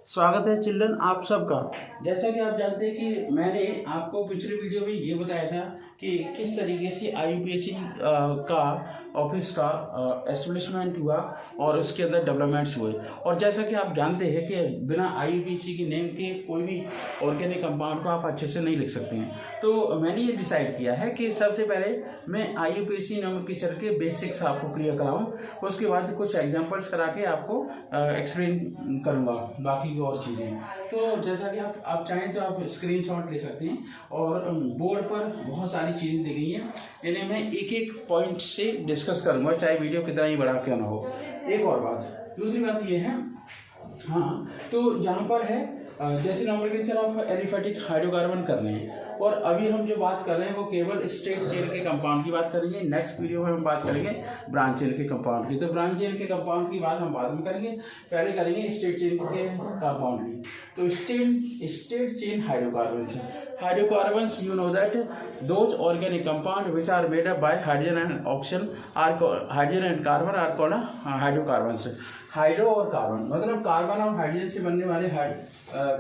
स्वागत है चिल्ड्रन आप सबका। जैसा कि आप जानते हैं कि मैंने आपको पिछले वीडियो में ये बताया था कि किस तरीके से IUPAC का ऑफिस का एस्टेब्लिशमेंट हुआ और उसके अंदर डेवलपमेंट्स हुए। और जैसा कि आप जानते हैं कि बिना IUPAC के नेम के कोई भी ऑर्गेनिक कंपाउंड को आप अच्छे से नहीं लिख सकते हैं। तो मैंने ये डिसाइड किया है कि सबसे पहले मैं IUPAC नोमेनक्लेचर के बेसिक्स आपको क्लियर कराऊँ, उसके बाद कुछ एग्जाम्पल्स करा के आपको एक्सप्लेन करूँगा बाकी और चीज़ें। तो जैसा कि आप चाहें तो आप स्क्रीनशॉट ले सकते हैं और बोर्ड पर बहुत सारी चीज़ें दी गई हैं, इन्हें मैं एक एक पॉइंट से डिस्कस करूंगा, चाहे वीडियो कितना ही बड़ा क्यों ना हो। एक और बात, दूसरी बात ये है, हाँ तो यहाँ पर है जैसे नोमेनक्लेचर ऑफ एलिफेटिक हाइड्रोकार्बन कर रहे हैं और अभी हम जो बात कर रहे हैं वो केवल स्ट्रेट चेन के कंपाउंड की बात करेंगे। नेक्स्ट वीडियो में हम बात करेंगे ब्रांच चेन के कंपाउंड की। तो ब्रांच चेन के कंपाउंड की बात हम बाद में करेंगे, पहले करेंगे स्ट्रेट चेन के कंपाउंड की। तो straight chain hydrocarbons you know that those organic compound which are made up by hydrogen and oxygen hydrogen and carbon are called hydrocarbons। Hydro और कार्बन मतलब कार्बन और हाइड्रोजन से बनने वाले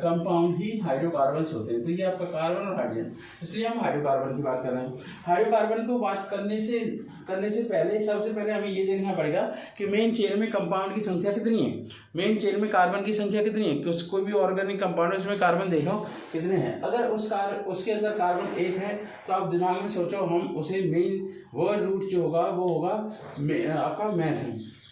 कंपाउंड ही hydrocarbons होते हैं। तो ये आपका कार्बन और हाइड्रोजन, इसलिए हम हाइड्रोकार्बन की बात कर रहे हैं। हाइड्रोकार्बन को बात करने से पहले सबसे पहले हमें ये देखना पड़ेगा कि मेन चेन में कंपाउंड की संख्या कितनी है, मेन चेन में कार्बन की संख्या कितनी है। कि कोई भी ऑर्गेनिक कंपाउंड है उसमें कार्बन देखो कितने हैं। अगर उसके अंदर कार्बन 1 है तो आप दिमाग में सोचो हम उसे मेन वर्ड रूट जो होगा वो होगा आपका मैथ।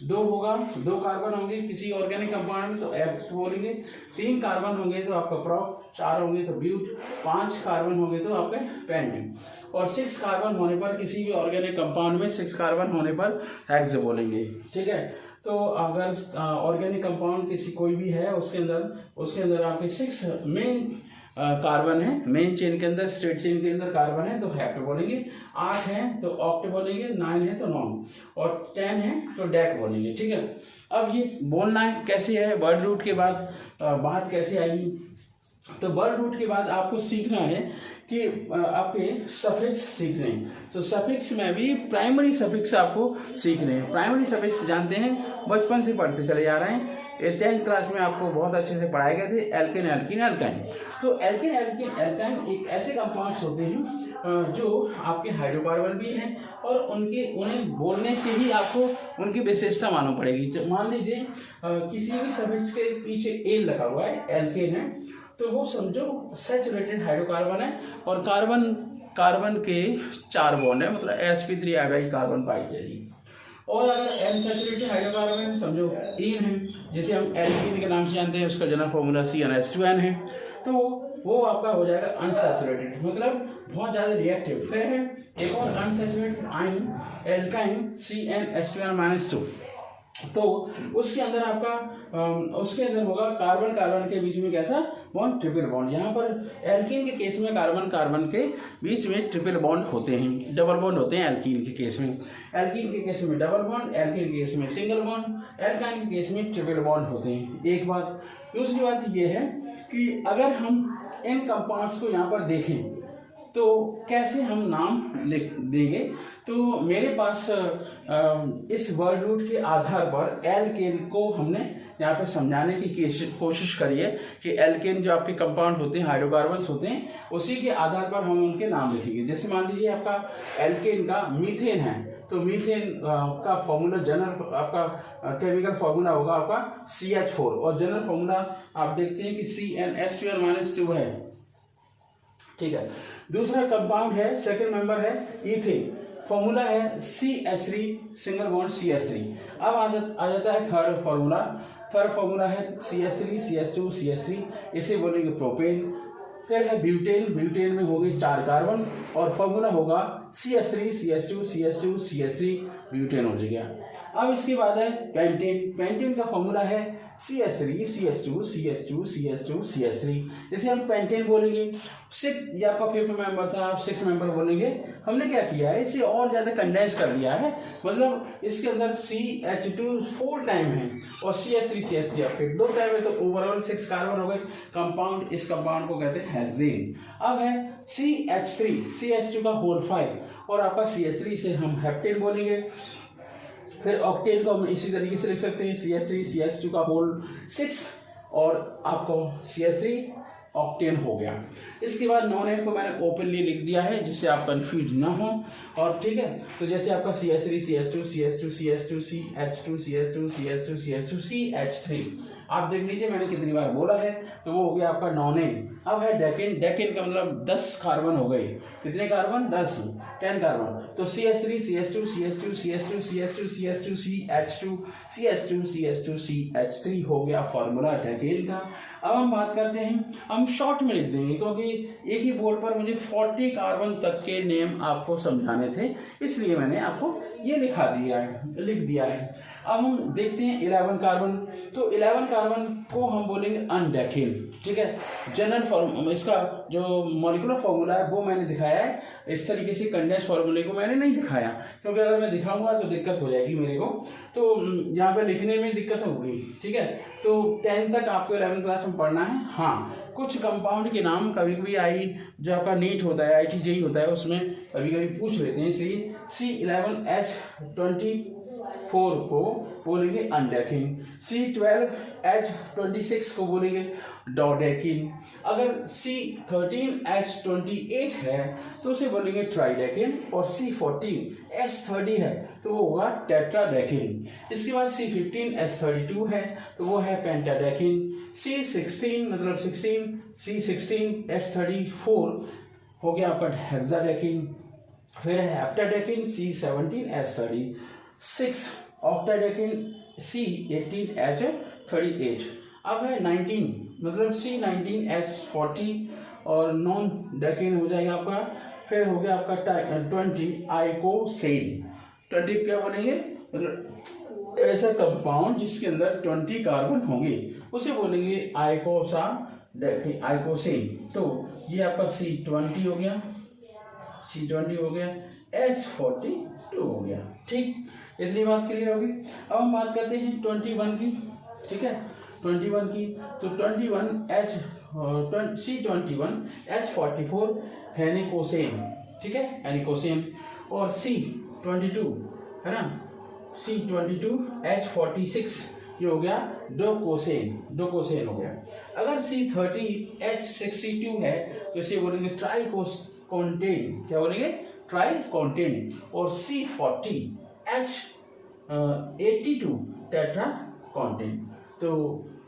2 होगा, 2 कार्बन होंगे किसी ऑर्गेनिक कंपाउंड में तो एफ बोलेंगे। 3 कार्बन होंगे तो आपका प्रॉप, 4 होंगे तो ब्यूट, 5 कार्बन होंगे तो आपके पेंटेन, और 6 कार्बन होने पर किसी भी ऑर्गेनिक कंपाउंड में 6 कार्बन होने पर हेक्स बोलेंगे। ठीक है, तो अगर ऑर्गेनिक कंपाउंड किसी कोई भी है उसके अंदर आपके 6 मेन कार्बन है, मेन चेन के अंदर स्ट्रेट चेन के अंदर कार्बन है तो हेप्ट बोलेंगे। 8 है तो ऑक्ट बोलेंगे, 9 है तो नॉन, और 10 है तो डेक बोलेंगे। ठीक है, अब ये बोलना है कैसे है, वर्ड रूट के बाद बात कैसे आई। तो वर्ड रूट के बाद आपको सीखना है कि आपके सफिक्स सीखने हैं। तो सफिक्स में भी प्राइमरी सफिक्स आपको सीखने हैं। प्राइमरी सफिक्स जानते हैं, बचपन से पढ़ते चले जा रहे हैं, 10th क्लास में आपको बहुत अच्छे से पढ़ाए गए थे। Alkane, alkene, alkyne. तो एल्केन, एल्कीन, एल्काइन एक ऐसे कंपाउंड्स होते हैं जो आपके हाइड्रोकार्बन भी हैं और उन्हें बोलने से ही आपको उनकी विशेषता मालूम पड़ेगी। मान लीजिए किसी भी सफिक्स के पीछे एल लगा हुआ है, एल्केन है, तो वो समझो सैचुरेटेड हाइड्रोकार्बन है और कार्बन के 4 बॉन्ड है, मतलब sp3 कार्बन पाई जाएगी। और अगर अनसैचुरेटेड हाइड्रोकार्बन है समझो इन है, जैसे हम एल्कीन के नाम से जानते हैं, उसका जनरल फॉर्मूला CnH2n है, तो वो आपका हो जाएगा अनसैचुरेटेड, मतलब बहुत ज़्यादा रिएक्टिव। फिर है एक और अनसैचुरेटेड आयन एल्काइन CnH2n-2, तो उसके अंदर होगा कार्बन कार्बन के बीच में कैसा बॉन्ड, ट्रिपल बॉन्ड। यहाँ पर एल्कीन के केस में कार्बन के बीच में ट्रिपल बॉन्ड होते हैं, डबल बॉन्ड होते हैं एल्कीन के केस में। एल्कीन के केस में डबल बॉन्ड, एल्कीन के केस में सिंगल बॉन्ड, एल्काइन के केस में ट्रिपल बॉन्ड होते हैं। एक बात। दूसरी बात ये है कि अगर हम इन कंपाउंड्स को यहाँ पर देखें तो कैसे हम नाम लिख देंगे। तो मेरे पास इस वर्ड रूट के आधार पर एल्केन को हमने यहाँ पे समझाने की कोशिश करी है कि एल्केन जो आपके कंपाउंड होते हैं, हाइड्रोकार्बन्स होते हैं, उसी के आधार पर हम उनके नाम लिखेंगे। जैसे मान लीजिए आपका एल्केन का मीथेन है, तो मीथेन का फॉर्मूला जनरल आपका केमिकल फॉर्मूला होगा आपका CH4, और जनरल फॉर्मूला आप देखते हैं कि CnH2n-2 है। ठीक है, दूसरा कंपाउंड है, सेकंड मेंबर है इथेन, फॉर्मूला है CH3 सिंगल बॉन्ड CH3। अब आ जाता है थर्ड फॉर्मूला है CH3 CH2 CH3, इसे बोलेंगे प्रोपेन। फिर है ब्यूटेन में होंगे 4 कार्बन और फॉर्मूला होगा CH3 CH2 CH2 CH3, butane हो गया। अब इसके बाद है पेंटेन का फॉर्मूला है CH3 CH2 CH2 CH2 CH3, जैसे हम पेंटेन बोलेंगे। 6 ये आपका 5th मेंबर था, आप 6 मेंबर बोलेंगे। हमने क्या किया है, इसे और ज़्यादा कंडेंस कर दिया है, मतलब इसके अंदर CH2 4 टाइम है और CH3 आपके 2 टाइम है, तो ओवरऑल 6 कार्बन हो गए कंपाउंड। इस कंपाउंड को कहते हैं हेक्सेन। अब है CH2 का होल 5 और आपका CH3 से हम हेप्टेन बोलेंगे। फिर ऑक्टेन को हम इसी तरीके से लिख सकते हैं CH3 CH2 का होल 6 और आपको CH3 ऑक्टेन हो गया। इसके बाद नॉन एड को मैंने ओपनली लिख दिया है जिससे आप कंफ्यूज ना हो। और ठीक है, तो जैसे आपका CH3 CH2 CH2 CH2 CH2 CH2 CH2 CH2 CH3, आप देख लीजिए मैंने कितनी बार बोला है। तो वो हो गया आपका नॉन एड। अब है डेकेन। डेकेन का मतलब 10 कार्बन हो गए। कितने कार्बन? 10 कार्बन। तो CH3 CH2 CH2 CH2 CH2 CH2 CH2 CH2 CH2 CH3 हो गया फॉर्मूला डेकेन का। अब हम बात करते हैं, हम शॉर्ट में लिख देंगे क्योंकि एक ही बोर्ड पर मुझे 40 कार्बन तक के नेम आपको समझाने थे, इसलिए मैंने आपको ये लिख दिया है। अब हम देखते हैं 11 कार्बन। तो 11 कार्बन को हम बोलेंगे अनडेकेन। ठीक है, जनरल फॉर्म इसका जो मॉलिक्यूलर फॉर्मूला है वो मैंने दिखाया है। इस तरीके से कंडेंस फॉर्मूले को मैंने नहीं दिखाया क्योंकि अगर मैं दिखाऊंगा तो दिक्कत हो जाएगी मेरे को, तो यहाँ पे लिखने में दिक्कत होगी। ठीक है, तो 10 तक आपको 11 क्लास में पढ़ना है। हाँ, कुछ कंपाउंड के नाम कभी कभी जो आपका नीट होता है, IIT JEE होता है, उसमें कभी कभी पूछ लेते हैं। इसलिए C11H24 को बोलेंगे अनडेकेन, C12H26 को बोलेंगे डोडेकेन। अगर C13H28 है तो उसे बोलेंगे ट्राइडेकेन, और C14H30 है तो वो होगा टेट्राडेकेन। इसके बाद C15H32 है तो वो है पेंटाडेकेन। C16 मतलब 16 हो गया आपका हेक्साडेकेन। फिर है हेप्टाडेकेन C17H36, ऑक्टाडेकेन C18H38। अब है 19 मतलब C19H40 और नॉन डेकेन हो जाएगा आपका। फिर हो गया आपका 20 आइकोसेन। 20 क्या बोलेंगे? मतलब ऐसा कंपाउंड जिसके अंदर 20 कार्बन होंगे उसे बोलेंगे आइकोसेन। तो ये आपका C20 हो गया, H42 हो गया। ठीक, इतनी बात क्लियर होगी। अब हम बात करते हैं 21 की। ठीक है, 21 की। तो C21H44 हेनिकोसेन। ठीक है, हेनिकोसेन। और C22 है ना, C22H46 ये हो गया डोकोसेन हो गया। अगर C30H62 है तो इसे बोलेंगे ट्राइकोन्टेन। क्या बोलेंगे? ट्राइकोन्टेन। और C40H82 टेट्राकोन्टेन। तो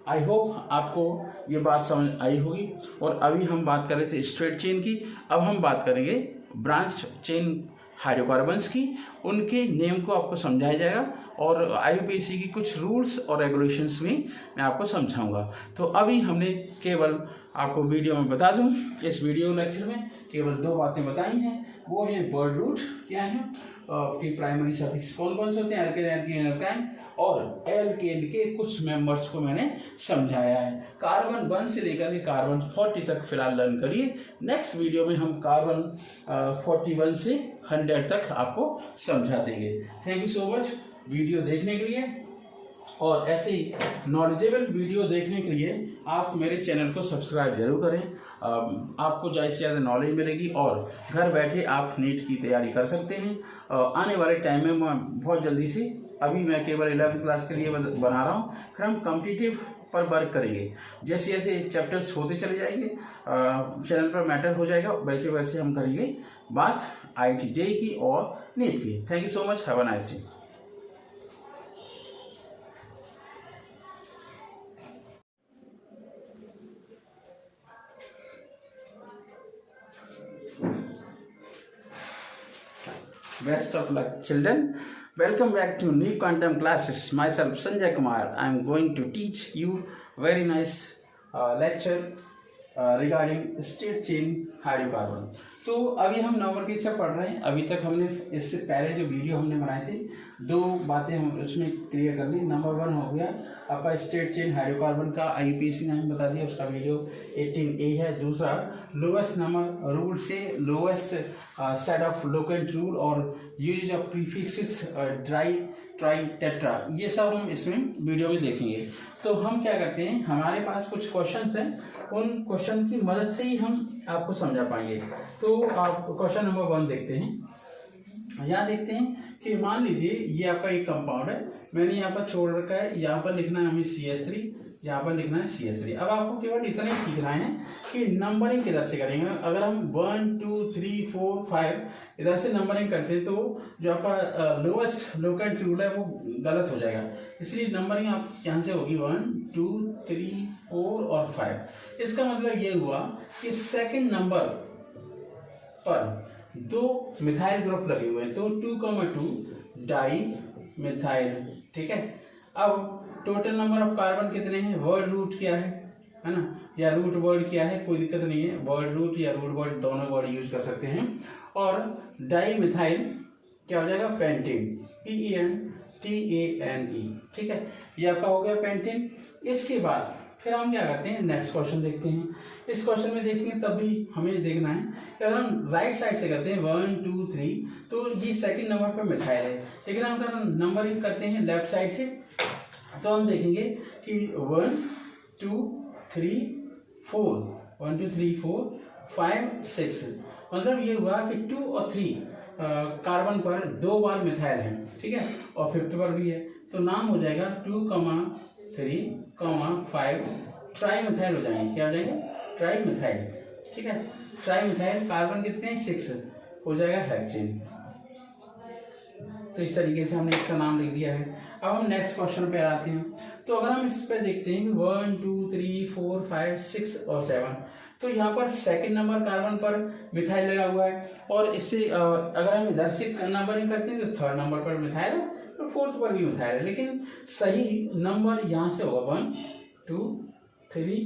आई होप आपको ये बात समझ आई होगी। और अभी हम बात कर रहे थे स्ट्रेट चेन की, अब हम बात करेंगे ब्रांच चेन हाइड्रोकार्बन्स की। उनके नेम को आपको समझाया जाएगा और IUPAC की कुछ रूल्स और रेगुलेशंस में मैं आपको समझाऊंगा। तो अभी हमने केवल आपको वीडियो में बता दूं, इस वीडियो लेक्चर में केवल 2 बातें बताई हैं। वो है वर्ड रूट क्या है, कि प्राइमरी सफिक्स कौन कौन से होते हैं, एल्केन, एल्कीन, एल्काइन, और एल्केन के कुछ मेंबर्स को मैंने समझाया है। कार्बन 1 से लेकर के कार्बन 40 तक फिलहाल लर्न करिए। नेक्स्ट वीडियो में हम कार्बन 41 से 100 तक आपको समझा देंगे। Thank you so much video देखने के लिए, और ऐसे ही नॉलेजेबल वीडियो देखने के लिए आप मेरे चैनल को सब्सक्राइब जरूर करें। आपको ज़्यादा से ज़्यादा नॉलेज मिलेगी और घर बैठे आप नीट की तैयारी कर सकते हैं। आने वाले टाइम में मैं बहुत जल्दी से, अभी मैं केवल 11th क्लास के लिए बना रहा हूँ, फिर हम कॉम्पिटिटिव पर वर्क करेंगे। जैसे जैसे चैप्टर्स होते चले जाएंगे, चैनल पर मैटर हो जाएगा, वैसे वैसे हम करेंगे बात IIT JEE की और नीट की। Thank you so much, have a nice day. Best of luck, children. Welcome back to new quantum classes. Myself Sanjay Kumar. I am going to teach you very nice lecture regarding straight chain hydrocarbon. तो अभी हम number के chapter पढ़ रहे हैं। अभी तक हमने इससे पहले जो वीडियो हमने बनाए थे 2 बातें हम उसमें क्लियर कर ली। नंबर 1 हो गया आपका स्ट्रेट चेन हाइड्रोकार्बन का IUPAC ने हमें बता दिया, उसका वीडियो 18A है। दूसरा लोएस्ट नंबर रूल से lowest set of locant rule और use of prefixes tri tetra, ये सब हम इसमें वीडियो में देखेंगे। तो हम क्या करते हैं, हमारे पास कुछ क्वेश्चंस हैं, उन क्वेश्चन की मदद से ही हम आपको समझा पाएंगे। तो आप क्वेश्चन नंबर 1 देखते हैं। यहाँ देखते हैं कि मान लीजिए ये आपका एक कंपाउंड है, मैंने यहाँ पर छोड़ रखा है, यहाँ पर लिखना है हमें CH3, यहाँ पर लिखना है CH3। अब आपको केवल इतना ही सीखना है कि नंबरिंग किधर से करेंगे। अगर हम 1 2 3 4 5 इधर से नंबरिंग करते हैं तो जो आपका लोएस्ट लोकेंट रूल है वो गलत हो जाएगा, इसलिए नंबरिंग आप यहाँ से होगी 1 2 3 4 और 5। इसका मतलब ये हुआ कि सेकंड नंबर पर 2 मिथाइल ग्रुप लगे हुए हैं, तो 2,2 डाई मिथाइल। ठीक है, अब टोटल नंबर ऑफ कार्बन कितने हैं, वर्ड रूट क्या है ना, या रूट वर्ड क्या है, कोई दिक्कत नहीं है, वर्ड रूट या रूट वर्ड दोनों वर्ड यूज कर सकते हैं। और डाई मिथाइल क्या हो जाएगा, पेंटेन, PENTANE। ठीक है, ये आपका हो गया पेंटेन। इसके बाद फिर हम क्या करते हैं, नेक्स्ट क्वेश्चन देखते हैं। इस क्वेश्चन में देखेंगे तब भी हमें देखना है कि अगर हम राइट साइड से करते हैं 1 2 3 तो ये सेकंड नंबर पर मिथाइल है, लेकिन हम अगर नंबरिंग करते हैं लेफ्ट साइड से तो हम देखेंगे कि 1 2 3 4 1 2 3 4 5 6, मतलब ये हुआ कि 2 और 3 कार्बन पर 2 बार मिथाइल है। ठीक है, और 5th पर भी है, तो नाम हो जाएगा 2, 3, 5 ट्राई मिथाइल हो जाएंगे। क्या हो जाएंगे, ट्राई मिथाइल। ठीक है, ट्राई मिथाइल कार्बन कितने हैं, 6 हो जाएगा हेक्सेन। तो इस तरीके से हमने इसका नाम लिख दिया है। अब हम नेक्स्ट क्वेश्चन पे आते हैं। तो अगर हम इस पे देखते हैं 1 2 3 4 5 6 और 7, तो यहाँ पर सेकंड नंबर कार्बन पर मिथाइल लगा हुआ है, और इससे अगर हम इधर से नंबरिंग करते हैं तो थर्ड नंबर पर मिथाइल है, तो फोर्थ पर भी मिथाइल है, लेकिन सही नंबर यहाँ से होगा 1 2 3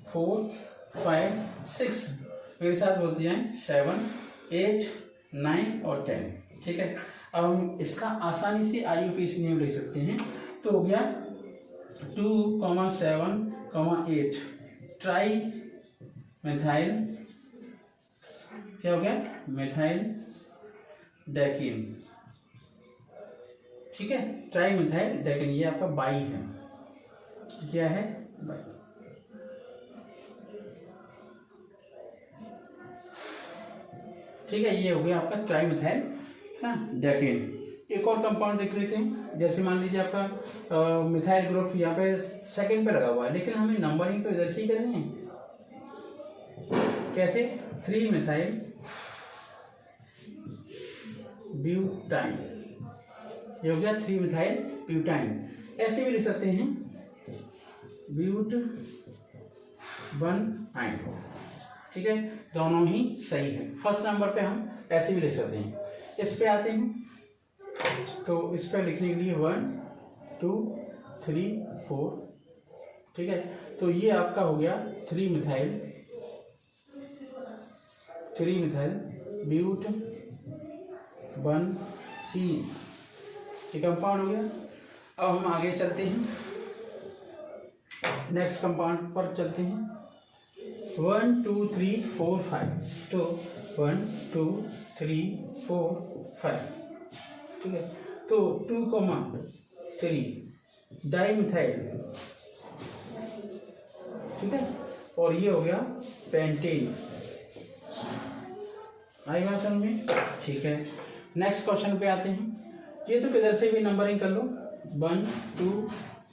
4 5 6, मेरे साथ बोलते जाएं 7 8 9 और 10। ठीक है, अब हम इसका आसानी से IUPAC नेम ले सकते हैं। तो हो गया 2, 7, 8 ट्राई मिथाइल, क्या हो गया, मिथाइल डेकिन। ठीक है, ट्राई मिथाइल डेकिन, ये आपका बाई है। क्या है, बाई। ठीक है, ये हो गया आपका ट्राई मिथाइल ना डेकिन। एक और कंपाउंड देख लेते हैं, जैसे मान लीजिए आपका मिथाइल ग्रुप यहाँ पे सेकंड पे लगा हुआ है, लेकिन हमें नंबरिंग तो इधर से ही करनी है। कैसे, 3 मिथाइल ब्यूटाइन, ये हो गया 3 मिथाइल ब्यूटाइन। ऐसे भी लिख सकते हैं ब्यूट 1 आइन। ठीक है, दोनों ही सही है। फर्स्ट नंबर पे हम ऐसे भी लिख सकते हैं। इस पे आते हैं, तो इस पे लिखने के लिए 1 2 3 4। ठीक है, तो ये आपका हो गया 3 मिथाइल ब्यूट 1 ईन, ये कंपाउंड हो गया। अब हम आगे चलते हैं, नेक्स्ट कंपाउंड पर चलते हैं। 1 2 3 4 5, तो 1 2 3 4 5। ठीक है, तो 2, 3 डाई मिथाइल। ठीक है, और ये हो गया पेंटेन। आई बात समझ में? ठीक है, नेक्स्ट क्वेश्चन पे आते हैं। ये तो किधर से भी नंबरिंग कर लो, 1 2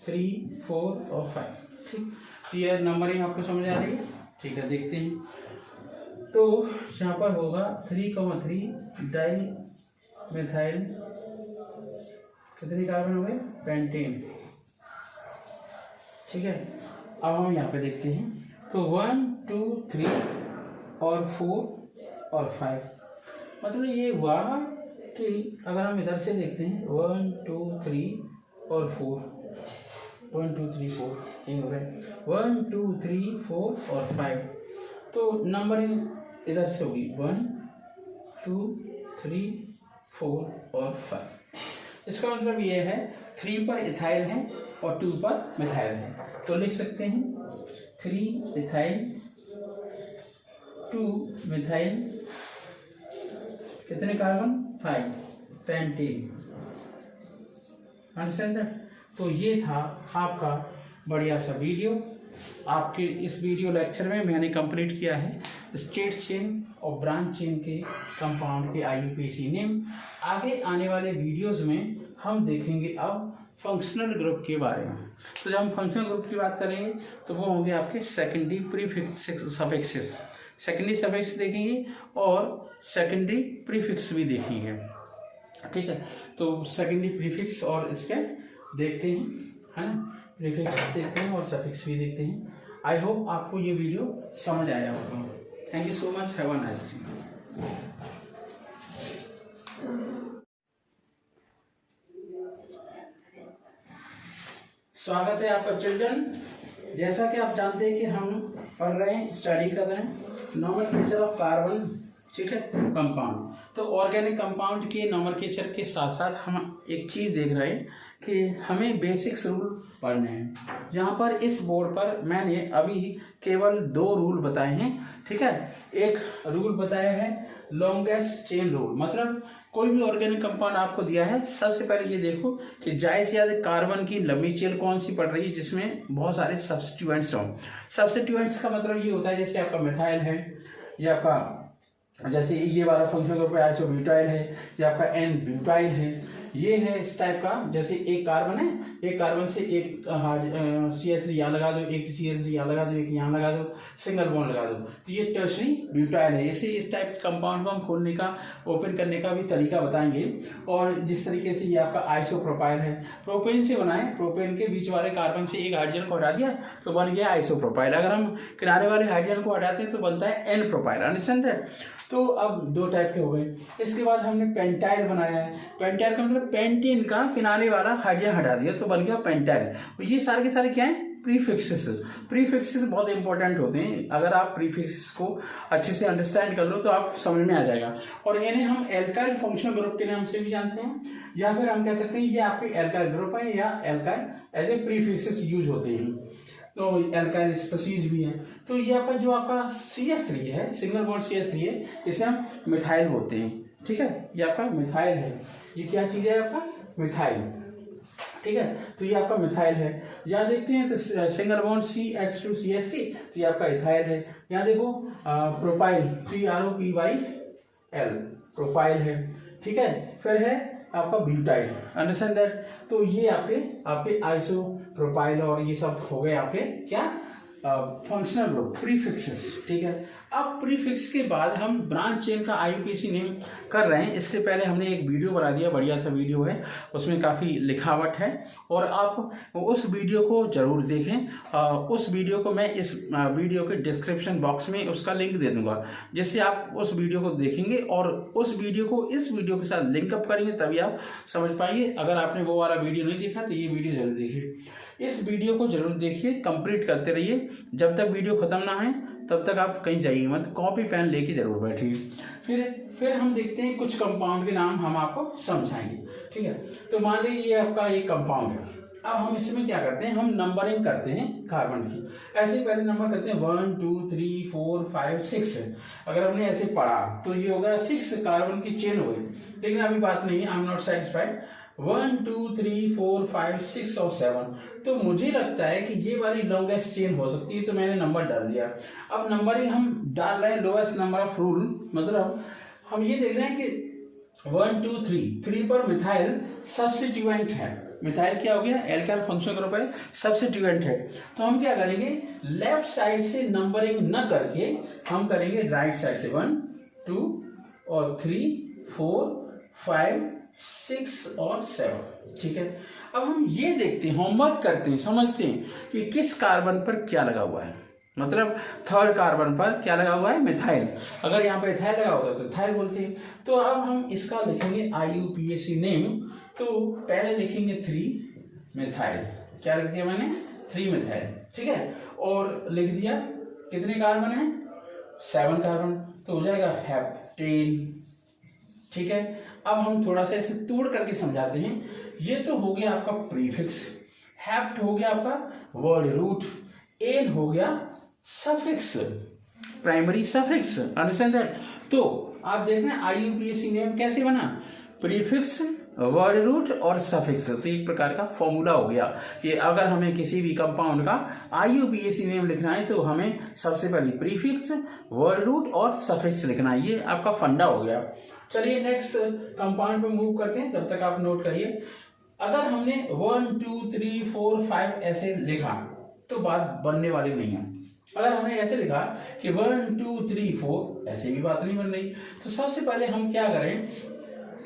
3 4 और 5। ठीक, तो ये नंबरिंग आपको समझ आ रही है? ठीक है, देखते हैं। तो यहाँ पर होगा 3,3 डाई मिथाइल, कितने कार्बन हो गए, पेंटेन। ठीक है, अब हम यहाँ पे देखते हैं, तो 1 2 3 और 4 और 5, मतलब ये हुआ कि अगर हम इधर से देखते हैं 1 2 3 और 4, 1 2 3 4 यही हो रहा है, 1 2 3 4 और 5, तो नंबरिंग इधर से होगी 1 2 3 4 और 5। इसका मतलब ये है 3 पर इथाइल है और 2 पर मिथाइल है, तो लिख सकते हैं 3 इथाइल 2 मिथाइल, कितने कार्बन, 5 पेंटेन। Understand that? तो ये था आपका बढ़िया सा वीडियो। आपके इस वीडियो लेक्चर में मैंने कंप्लीट किया है स्टेट चेन और ब्रांच चेन के कंपाउंड के IUPAC नेम। आगे आने वाले वीडियोस में हम देखेंगे अब फंक्शनल ग्रुप के बारे में। तो जब हम फंक्शनल ग्रुप की बात करेंगे तो वो होंगे आपके secondary prefix suffixes, secondary suffix देखेंगे और सेकेंडरी प्रीफिक्स भी देखेंगे, ठीक है। तो सेकेंडरी प्रीफिक्स और इसके देखते हैं, है ना, प्रीफिक्स देखते हैं और सफिक्स भी देखते हैं। आई होप आपको ये वीडियो समझ आया होगा। Thank you so much, have a nice day. स्वागत है आपका चिल्ड्रन। जैसा कि आप जानते हैं कि हम पढ़ रहे हैं, स्टडी कर रहे हैं नोमेनक्लेचर ऑफ कार्बन, ठीक है, कंपाउंड। तो ऑर्गेनिक कंपाउंड के नोमेनक्लेचर के साथ साथ हम एक चीज़ देख रहे हैं कि हमें बेसिक्स रूल पढ़ने हैं। यहाँ पर इस बोर्ड पर मैंने अभी केवल 2 रूल बताए हैं, ठीक है। एक रूल बताया है लॉन्गेस्ट चेन रूल, मतलब कोई भी ऑर्गेनिक कंपाउंड आपको दिया है, सबसे पहले ये देखो कि ज्यादा से ज्यादा कार्बन की लंबी चेन कौन सी पड़ रही है जिसमें बहुत सारे सब्स्टिट्यूएंट्स हों। सब्स्टिट्यूएंट्स का मतलब ये होता है जैसे आपका मिथाइल है, या आपका जैसे ये वाला फंक्शन ग्रुप है आइसोब्यूटाइल है, या आपका एन ब्यूटाइल है, ये है इस टाइप का। जैसे एक कार्बन है, एक कार्बन से एक CH3 यहाँ लगा दो, एक CH3 यहाँ लगा दो, एक यहाँ लगा दो, सिंगल बॉन्ड लगा दो, तो ये टर्शरी ब्यूटाइल है। इसे इस टाइप के कंपाउंड को हम खोलने का, ओपन करने का भी तरीका बताएंगे। और जिस तरीके से ये आपका आइसोप्रोपाइल है, प्रोपेन से बना है, प्रोपेन के बीच वाले कार्बन से एक हाइड्रोजन को हटा दिया तो बन गया आइसोप्रोपाइल। अगर हम किनारे वाले हाइड्रोजन को हटाते हैं तो बनता है एन प्रोपाइल, अंडरस्टैंड दैट। तो अब 2 टाइप के हो गए। इसके बाद हमने पेंटाइल बनाया है। पेंटाइल का मतलब पेंटेन का किनारे वाला हाइड्रोजन हटा दिया तो बन गया पेंटाइल। तो ये सारे के सारे क्या है, प्रीफिक्सेस। प्रीफिक्सेस बहुत इंपॉर्टेंट होते हैं, अगर आप प्रीफिक्सेस को अच्छे से अंडरस्टैंड कर लो तो आप समझ में आ जाएगा। और इन्हें हम एल्काइल फंक्शनल ग्रुप के नाम से भी जानते हैं, या फिर हम कह सकते हैं ये आपके एल्काइल ग्रुप है या alkyl as a prefixes use होते हैं। तो एल्काइल स्पीशीज भी है। तो ये आपका जो आपका CH3 है, सिंगल बॉन्ड CH3 है, इसे हम मिथाइल बोलते हैं, ठीक है। ये आपका मिथाइल है, ये क्या चीज है आपका, मिथाइल, ठीक है। तो ये आपका मिथाइल है। यहाँ देखते हैं तो सिंगल बॉन्ड CH2CH3, तो ये आपका इथाइल है। यहाँ देखो प्रोपाइल, PROPYL प्रोपाइल है, ठीक है। फिर है आपका ब्यूटाइल, अंडरस्टैंड दैट। तो ये आपके आइसोप्रोपाइल और ये सब हो गए आपके क्या, फंक्शनल ग्रुप, प्रीफिक्सेस, ठीक है। अब प्रीफिक्स के बाद हम ब्रांच चेन का IUPAC नेम कर रहे हैं। इससे पहले हमने एक वीडियो बना दिया, बढ़िया सा वीडियो है, उसमें काफ़ी लिखावट है और आप उस वीडियो को जरूर देखें। उस वीडियो को मैं इस वीडियो के डिस्क्रिप्शन बॉक्स में उसका लिंक दे दूंगा, जिससे आप उस वीडियो को देखेंगे और उस वीडियो को इस वीडियो के साथ लिंकअप करेंगे, तभी आप समझ पाएंगे। अगर आपने वो वाला वीडियो नहीं देखा तो ये वीडियो जरूर देखिए, इस वीडियो को जरूर देखिए, कंप्लीट करते रहिए। जब तक वीडियो खत्म ना है तब तक आप कहीं जाइए मत, कॉपी पेन लेके जरूर बैठिए। फिर हम देखते हैं कुछ कंपाउंड के नाम हम आपको समझाएंगे, ठीक है। तो मान लीजिए ये आपका एक कंपाउंड है। अब हम इसमें क्या करते हैं, हम नंबरिंग करते हैं कार्बन की। ऐसे पहले नंबर करते हैं 1 2 3 4 5 6। अगर हमने ऐसे पढ़ा तो ये होगा 6 कार्बन की चेन हो गई। लेकिन अभी बात नहीं है, आई एम नॉट सेटिस्फाइड। 1 2 3 4 5 6 और 7, तो मुझे लगता है कि ये वाली लॉन्गेस्ट चेन हो सकती है, तो मैंने नंबर डाल दिया। अब नंबरिंग हम डाल रहे हैं लोएस्ट नंबर ऑफ रूल, मतलब हम ये देख रहे हैं कि 1 2 3 पर मिथाइल सब्स्टिट्यूएंट है। मिथाइल क्या हो गया, एल्काइल फंक्शनल ग्रुप है, सब्स्टिट्यूएंट है। तो हम क्या करेंगे, लेफ्ट साइड से नंबरिंग न करके हम करेंगे राइट साइड से 1 2 और 3 4 5 6 और 7, ठीक है। अब हम ये देखते हैं, होमवर्क करते हैं, समझते हैं कि किस कार्बन पर क्या लगा हुआ है, मतलब 3rd कार्बन पर क्या लगा हुआ है, मिथाइल। अगर यहाँ पे इथाइल लगा होता तो इथाइल बोलते हैं। तो अब हम इसका लिखेंगे IUPAC नेम। तो पहले लिखेंगे 3 मिथाइल, क्या लिख दिया मैंने, 3 मिथाइल, ठीक है। और लिख दिया कितने कार्बन है, 7 कार्बन, तो हो जाएगा हेप्टेन, ठीक है। अब हम थोड़ा सा इसे तोड़ करके समझाते हैं। ये तो हो गया आपका प्रीफिक्स, हेप्ट हो गया आपका वर्ड रूट, एन हो गया suffix, primary suffix, understand that. तो आप देख रहे हैं IUPAC नेम कैसे बना, प्रीफिक्स, वर्ड रूट और सफिक्स। तो एक प्रकार का फॉर्मूला हो गया कि अगर हमें किसी भी कंपाउंड का IUPAC नेम लिखना है तो हमें सबसे पहले प्रीफिक्स, वर्ड रूट और सफिक्स लिखना है। ये आपका फंडा हो गया। चलिए नेक्स्ट कंपाउंड पे मूव करते हैं, तब तक आप नोट करिए। अगर हमने 1 2 3 4 5 ऐसे लिखा तो बात बनने वाली नहीं है। अगर हमने ऐसे लिखा कि 1 2 3 4, ऐसे भी बात नहीं बन रही। तो सबसे पहले हम क्या करें,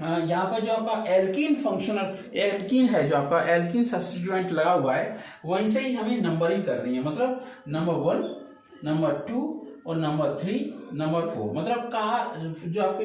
यहाँ पर जो आपका एल्कीन फंक्शनल एल्कीन है, जो आपका एल्कीन सब्स्टिट्यूएंट लगा हुआ है, वहीं से ही हमें नंबरिंग करनी है। मतलब नंबर 1, नंबर 2 और नंबर 3, नंबर 4। मतलब जो आपके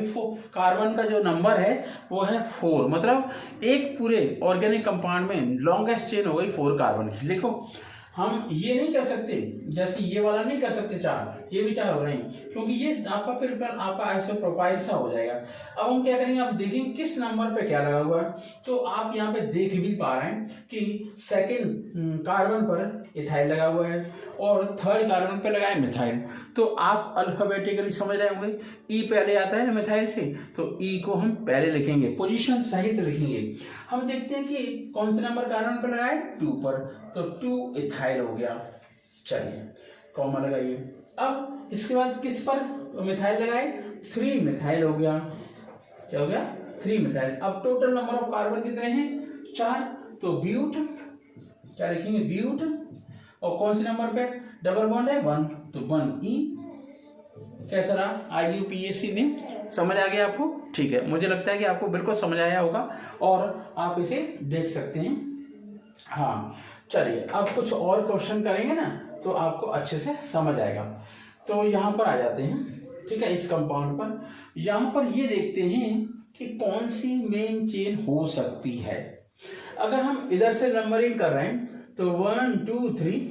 कार्बन का जो नंबर है वो है 4। मतलब एक पूरे ऑर्गेनिक कंपाउंड में लॉन्गेस्ट चेन हो गई 4 कार्बन की। देखो हम ये नहीं कर सकते, जैसे ये वाला नहीं कर सकते 4, ये भी 4 हो रहे हैं, क्योंकि ये आपका फिर आपका आइसोप्रोपाइल सा हो जाएगा। अब हम क्या करेंगे, आप देखेंगे किस नंबर पे क्या लगा हुआ है। तो आप यहाँ पे देख भी पा रहे हैं कि सेकंड कार्बन पर इथाइल लगा हुआ है और थर्ड कार्बन पे लगा है मिथाइल। तो आप अल्फाबेटिकली समझ रहे होंगे, ई पहले आता है ना मिथाइल से, तो ई को हम पहले लिखेंगे, पोजीशन सहित लिखेंगे। हम देखते हैं कि कौन से नंबर कार्बन पर लगा है, 2 पर, तो 2 इथाइल हो गया। चलिए कॉमा लगाइए। अब इसके बाद किस पर मिथाइल लगाए, 3 मिथाइल हो गया। क्या हो गया, 3 मिथाइल। अब टोटल नंबर ऑफ कार्बन कितने हैं, 4। तो ब्यूट, क्या लिखेंगे, ब्यूट। और कौन से नंबर पे डबल बॉन्ड है, 1, तो 1E। कैसा रहा IUPAC ने, समझ आ गया आपको? ठीक है, मुझे लगता है कि आपको बिल्कुल समझ आया होगा और आप इसे देख सकते हैं। हाँ चलिए, अब कुछ और क्वेश्चन करेंगे ना तो आपको अच्छे से समझ आएगा। तो यहाँ पर आ जाते हैं, ठीक है, इस कंपाउंड पर। यहाँ पर ये देखते हैं कि कौन सी मेन चेन हो सकती है। अगर हम इधर से नंबरिंग कर रहे हैं तो 1 2 3,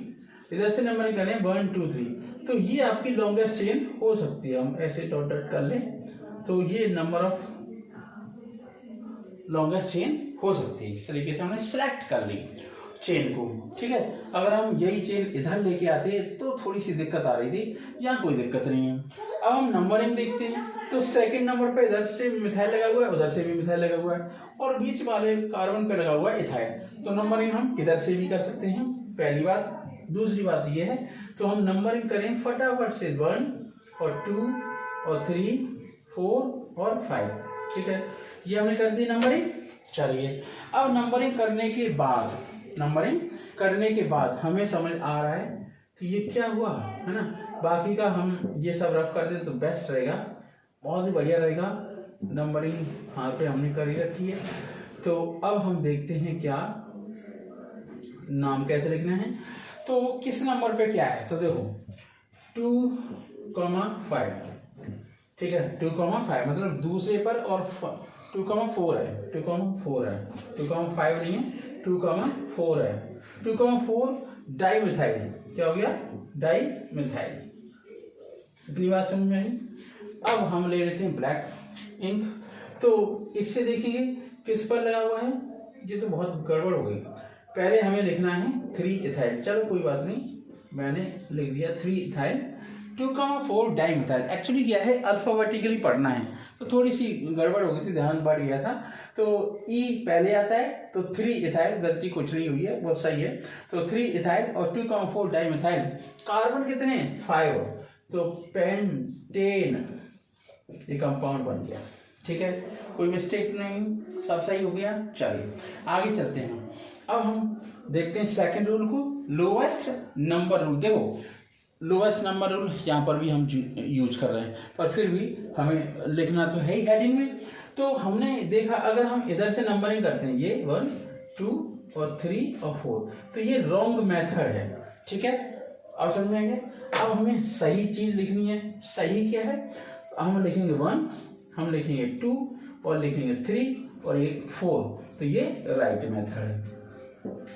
इधर से नंबरिंग कर रहे हैं 1 2 3, तो ये आपकी लॉन्गेस्ट चेन हो सकती है। हम ऐसे डॉट डॉट कर लें तो ये नंबर ऑफ लॉन्गेस्ट चेन हो सकती है। इस तरीके से हमने सिलेक्ट कर ली चेन को, ठीक है। अगर हम यही चेन इधर लेके आते तो थोड़ी सी दिक्कत आ रही थी, यहाँ कोई दिक्कत नहीं है। अब हम नंबरिंग देखते हैं तो सेकंड नंबर पे इधर से मिथाइल लगा हुआ है, उधर से भी मिथाइल लगा हुआ है और बीच वाले कार्बन पे लगा हुआ है इथाइल। तो नंबरिंग हम इधर से भी कर सकते हैं, पहली बात। दूसरी बात ये है, तो हम नंबरिंग करें फटाफट से 1 और 2 और 3 4 और 5, ठीक है। ये हमने कर दी नंबरिंग। चलिए अब नंबरिंग करने के बाद हमें समझ आ रहा है कि ये क्या हुआ है ना। बाकी का हम ये सब रफ कर दें तो बेस्ट रहेगा, बहुत ही बढ़िया रहेगा। नंबरिंग यहाँ पे हमने कर ही रखी है। तो अब हम देखते हैं क्या नाम कैसे लिखना है। तो किस नंबर पे क्या है, तो देखो 2,5, ठीक है। 2,5 मतलब दूसरे पर, और 2,4 है, 2,4 है, 2,5 नहीं है, 2,4 है। 2,4 डाई मिथाइल, क्या हो गया, डाई मिथाइल। इतनी बात समझ में आई। अब हम ले लेते हैं ब्लैक इंक। तो इससे देखेंगे किस पर लगा हुआ है, ये तो बहुत गड़बड़ हो गई। पहले हमें लिखना है 3 इथाइल, चलो कोई बात नहीं, मैंने लिख दिया 3 इथाइल। 2,4 di methyl. एक्चुअली क्या है, अल्फाबेटिकली पढ़ना है तो थोड़ी सी गड़बड़ हो गई थी, ध्यान बढ़ गया था। तो ई पहले आता है तो 3 इथाइल, गलती कुछ नहीं हुई है, बहुत सही है। तो 3 इथाइल और 2,4 डाई मिथाइल। कार्बन कितने, 5, तो पेंटेन, ये कंपाउंड बन गया, ठीक है। कोई मिस्टेक नहीं, सब सही हो गया। चलिए आगे चलते हैं। अब हम देखते हैं सेकंड रूल को, लोएस्ट नंबर रूल। देखो लोएस्ट नंबर रूल यहाँ पर भी हम यूज कर रहे हैं, पर फिर भी हमें लिखना तो है ही हेडिंग में। तो हमने देखा अगर हम इधर से नंबरिंग करते हैं, ये 1 2 और 3 और 4, तो ये रॉन्ग मेथड है, ठीक है। अब समझ में आएंगे। अब हमें सही चीज लिखनी है। सही क्या है, हम लिखेंगे 1, हम लिखेंगे 2 और लिखेंगे 3 और ये 4, तो ये राइट मेथड है।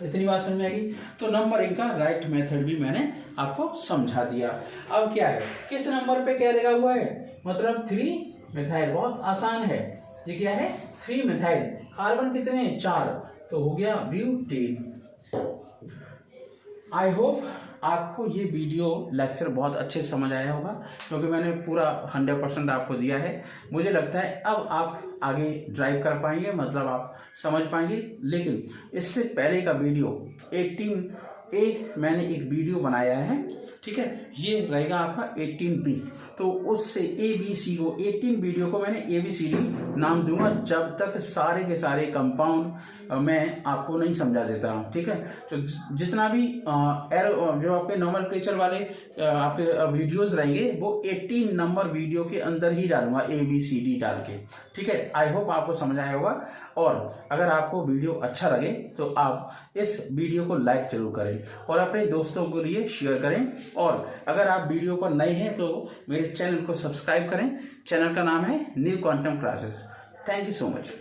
इतनी बात समझ में आएगी। तो नंबरिंग का राइट मेथड भी मैंने आपको समझा दिया। अब क्या है, किस नंबर पे क्या लगा हुआ है, मतलब 3 मिथाइल, बहुत आसान है। ये क्या है, 3 मिथाइल। कार्बन कितने, 4, तो हो गया ब्यूटेन। आई होप आपको ये वीडियो लेक्चर बहुत अच्छे से समझ आया होगा, क्योंकि मैंने पूरा 100% आपको दिया है। मुझे लगता है अब आप आगे ड्राइव कर पाएंगे, मतलब आप समझ पाएंगे। लेकिन इससे पहले का वीडियो 18A मैंने एक वीडियो बनाया है, ठीक है, ये रहेगा आपका 18B। तो उससे ABC को 18 वीडियो को मैंने ABCD नाम दूंगा जब तक सारे के सारे कंपाउंड मैं आपको नहीं समझा देता हूँ। ठीक है, तो जितना भी जो आपके नॉमेनक्लेचर वाले आपके वीडियोस रहेंगे वो 18 नंबर वीडियो के अंदर ही डालूंगा ABCD डाल के। ठीक है, आई होप आपको समझ आया होगा। और अगर आपको वीडियो अच्छा लगे तो आप इस वीडियो को लाइक जरूर करें और अपने दोस्तों के लिए शेयर करें। और अगर आप वीडियो पर नए हैं तो मेरे चैनल को सब्सक्राइब करें। चैनल का नाम है new quantum classes. Thank you so much.